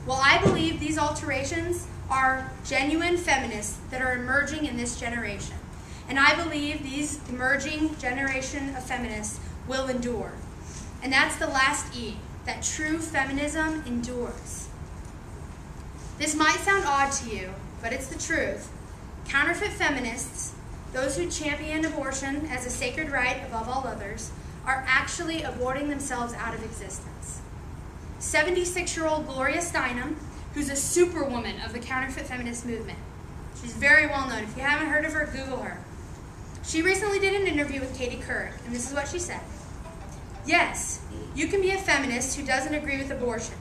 Well, I believe these alterations are genuine feminists that are emerging in this generation. And I believe these emerging generation of feminists will endure. And that's the last E, that true feminism endures. This might sound odd to you, but it's the truth. Counterfeit feminists, those who champion abortion as a sacred right above all others, are actually aborting themselves out of existence. 76-year-old Gloria Steinem, who's a superwoman of the counterfeit feminist movement. She's very well known. If you haven't heard of her, Google her. She recently did an interview with Katie Couric, and this is what she said. Yes, you can be a feminist who doesn't agree with abortion,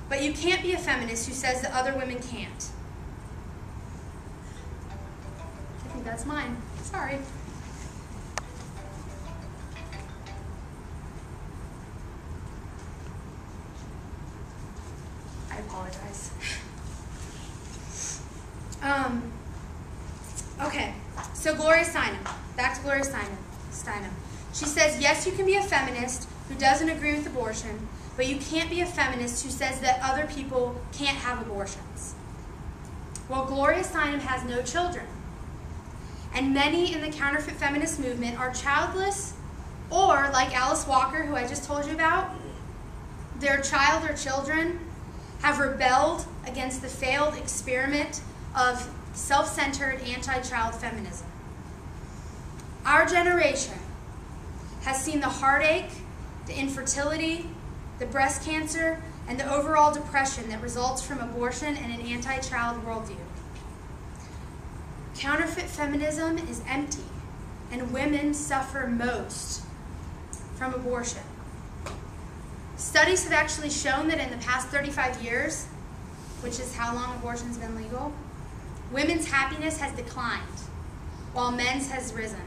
but you can't be a feminist who says that other women can't. I think that's mine. Sorry. I apologize. Okay, so Gloria Steinem. Back to Gloria Steinem. She says, yes, you can be a feminist who doesn't agree with abortion, but you can't be a feminist who says that other people can't have abortions. Well, Gloria Steinem has no children. And many in the counterfeit feminist movement are childless, or like Alice Walker, who I just told you about, their child or children have rebelled against the failed experiment of self-centered anti-child feminism. Our generation has seen the heartache, the infertility, the breast cancer, and the overall depression that results from abortion and an anti-child worldview. Counterfeit feminism is empty, and women suffer most from abortion. Studies have actually shown that in the past 35 years, which is how long abortion's been legal, women's happiness has declined, while men's has risen.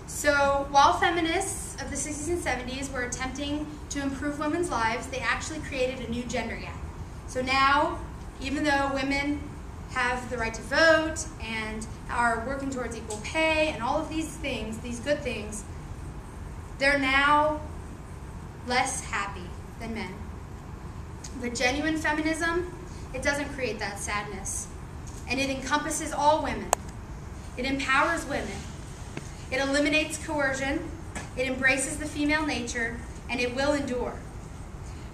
So while feminists of the 60s and 70s were attempting to improve women's lives, they actually created a new gender gap. So now, even though women have the right to vote and are working towards equal pay and all of these things, these good things, they're now less happy than men. But genuine feminism, it doesn't create that sadness. And it encompasses all women. It empowers women. It eliminates coercion. It embraces the female nature, and it will endure.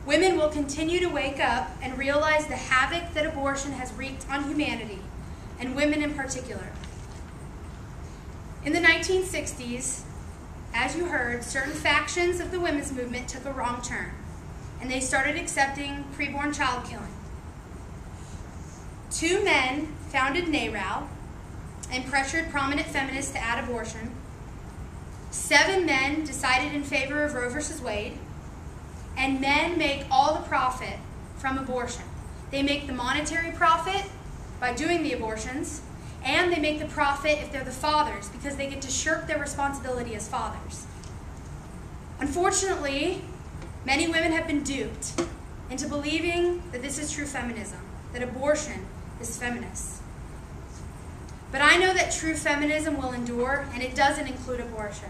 Women will continue to wake up and realize the havoc that abortion has wreaked on humanity, and women in particular. In the 1960s, as you heard, certain factions of the women's movement took a wrong turn, and they started accepting preborn child killing. 2 men founded NARAL and pressured prominent feminists to add abortion. 7 men decided in favor of Roe v. Wade. And men make all the profit from abortion. They make the monetary profit by doing the abortions, and they make the profit if they're the fathers, because they get to shirk their responsibility as fathers. Unfortunately, many women have been duped into believing that this is true feminism, that abortion is feminist. But I know that true feminism will endure, and it doesn't include abortion.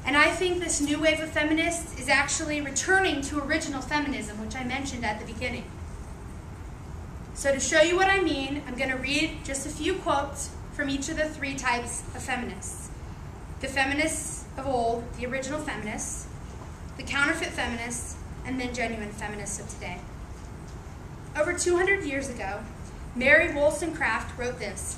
And I think this new wave of feminists is actually returning to original feminism, which I mentioned at the beginning. So to show you what I mean, I'm going to read just a few quotes from each of the 3 types of feminists. The feminists of old, the original feminists, the counterfeit feminists, and then genuine feminists of today. Over 200 years ago, Mary Wollstonecraft wrote this.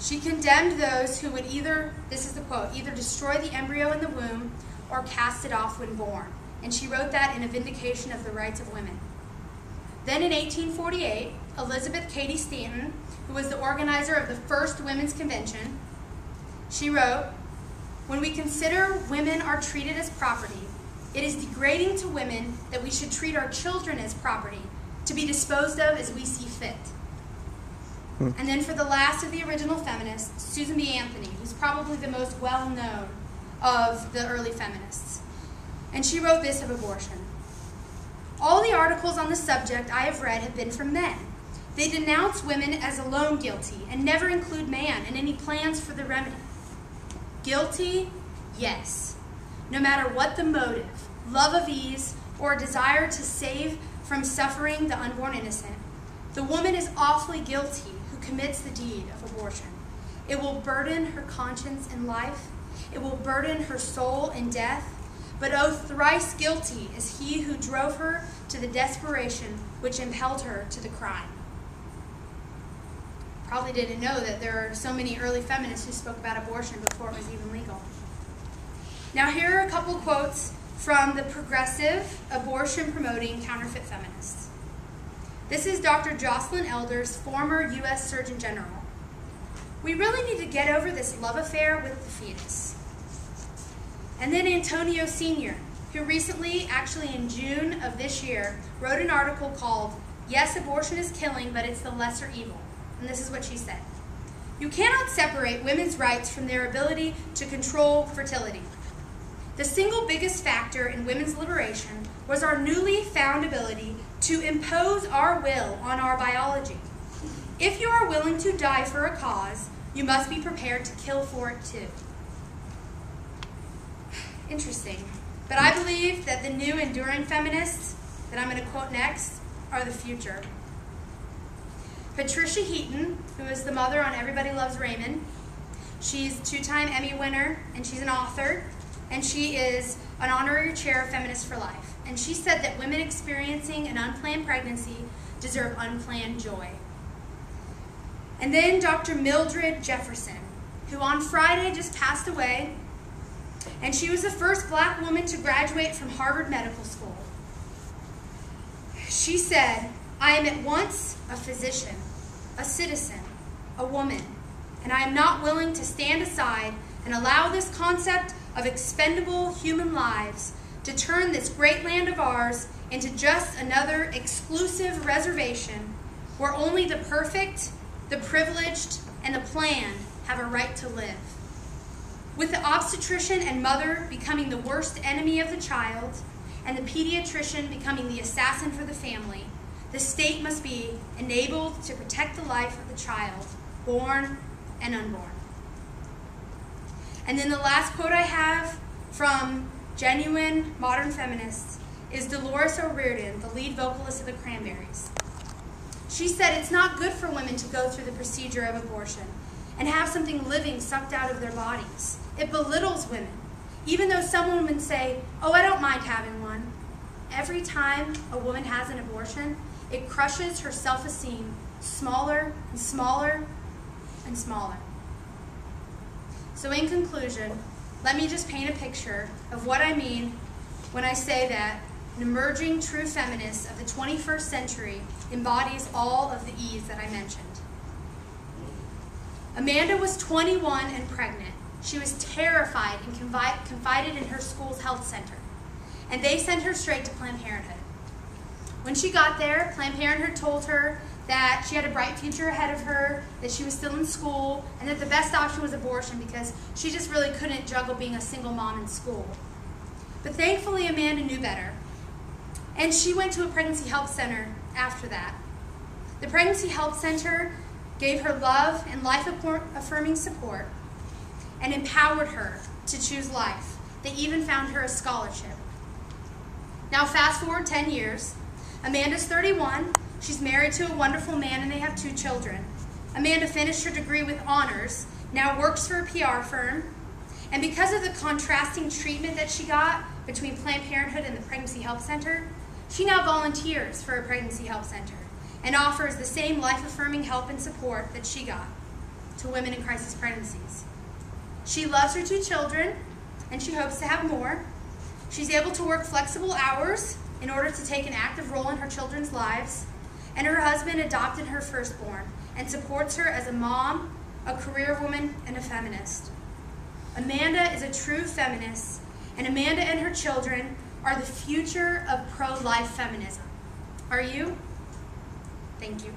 She condemned those who would either, this is the quote, either destroy the embryo in the womb or cast it off when born. And she wrote that in a vindication of the rights of women. Then in 1848, Elizabeth Cady Stanton, who was the organizer of the first Women's Convention, she wrote, "When we consider women are treated as property, it is degrading to women that we should treat our children as property, to be disposed of as we see fit." And then for the last of the original feminists, Susan B. Anthony, who's probably the most well-known of the early feminists. And she wrote this of abortion. "All the articles on the subject I have read have been from men. They denounce women as alone guilty and never include man in any plans for the remedy. Guilty? Yes. No matter what the motive, love of ease, or a desire to save from suffering the unborn innocent, the woman is awfully guilty who commits the deed of abortion. It will burden her conscience in life. It will burden her soul in death. But oh, thrice guilty is he who drove her to the desperation which impelled her to the crime. Probably didn't know that there are so many early feminists who spoke about abortion before it was even legal. Now here are a couple quotes from the progressive, abortion-promoting counterfeit feminists. This is Dr. Jocelyn Elder's, former U.S. Surgeon General. We really need to get over this love affair with the fetus. And then Antonio Sr., who recently, actually in June of this year, wrote an article called, "Yes, Abortion is Killing, but it's the Lesser Evil." And this is what she said. "You cannot separate women's rights from their ability to control fertility. The single biggest factor in women's liberation was our newly found ability to impose our will on our biology. If you are willing to die for a cause, you must be prepared to kill for it too." Interesting. But I believe that the new enduring feminists that I'm going to quote next are the future. Patricia Heaton, who is the mother on Everybody Loves Raymond. She's a two-time Emmy winner, and she's an author, and she is an honorary chair of Feminists for Life. And she said that women experiencing an unplanned pregnancy deserve unplanned joy. And then Dr. Mildred Jefferson, who on Friday just passed away, and she was the first black woman to graduate from Harvard Medical School. She said, "I am at once a physician, a citizen, a woman, and I am not willing to stand aside and allow this concept of expendable human lives to turn this great land of ours into just another exclusive reservation where only the perfect, the privileged, and the planned have a right to live. With the obstetrician and mother becoming the worst enemy of the child, and the pediatrician becoming the assassin for the family, the state must be enabled to protect the life of the child, born and unborn." And then the last quote I have from genuine modern feminists is Dolores O'Riordan, the lead vocalist of the Cranberries. She said, "It's not good for women to go through the procedure of abortion and have something living sucked out of their bodies. It belittles women. Even though some women say, 'Oh, I don't mind having one,' every time a woman has an abortion, it crushes her self-esteem smaller and smaller and smaller." So in conclusion, let me just paint a picture of what I mean when I say that an emerging true feminist of the 21st century embodies all of the E's that I mentioned. Amanda was 21 and pregnant. She was terrified and confided in her school's health center, and they sent her straight to Planned Parenthood. When she got there, Planned Parenthood told her that she had a bright future ahead of her, that she was still in school, and that the best option was abortion because she just really couldn't juggle being a single mom in school. But thankfully, Amanda knew better, and she went to a pregnancy help center after that. The pregnancy help center gave her love and life-affirming support and empowered her to choose life. They even found her a scholarship. Now fast forward 10 years. Amanda's 31. She's married to a wonderful man and they have 2 children. Amanda finished her degree with honors, now works for a PR firm, and because of the contrasting treatment that she got between Planned Parenthood and the Pregnancy Help Center, she now volunteers for a Pregnancy Help Center and offers the same life-affirming help and support that she got to women in crisis pregnancies. She loves her 2 children, and she hopes to have more. She's able to work flexible hours in order to take an active role in her children's lives, and her husband adopted her firstborn and supports her as a mom, a career woman, and a feminist. Amanda is a true feminist, and Amanda and her children are the future of pro-life feminism. Are you? Thank you.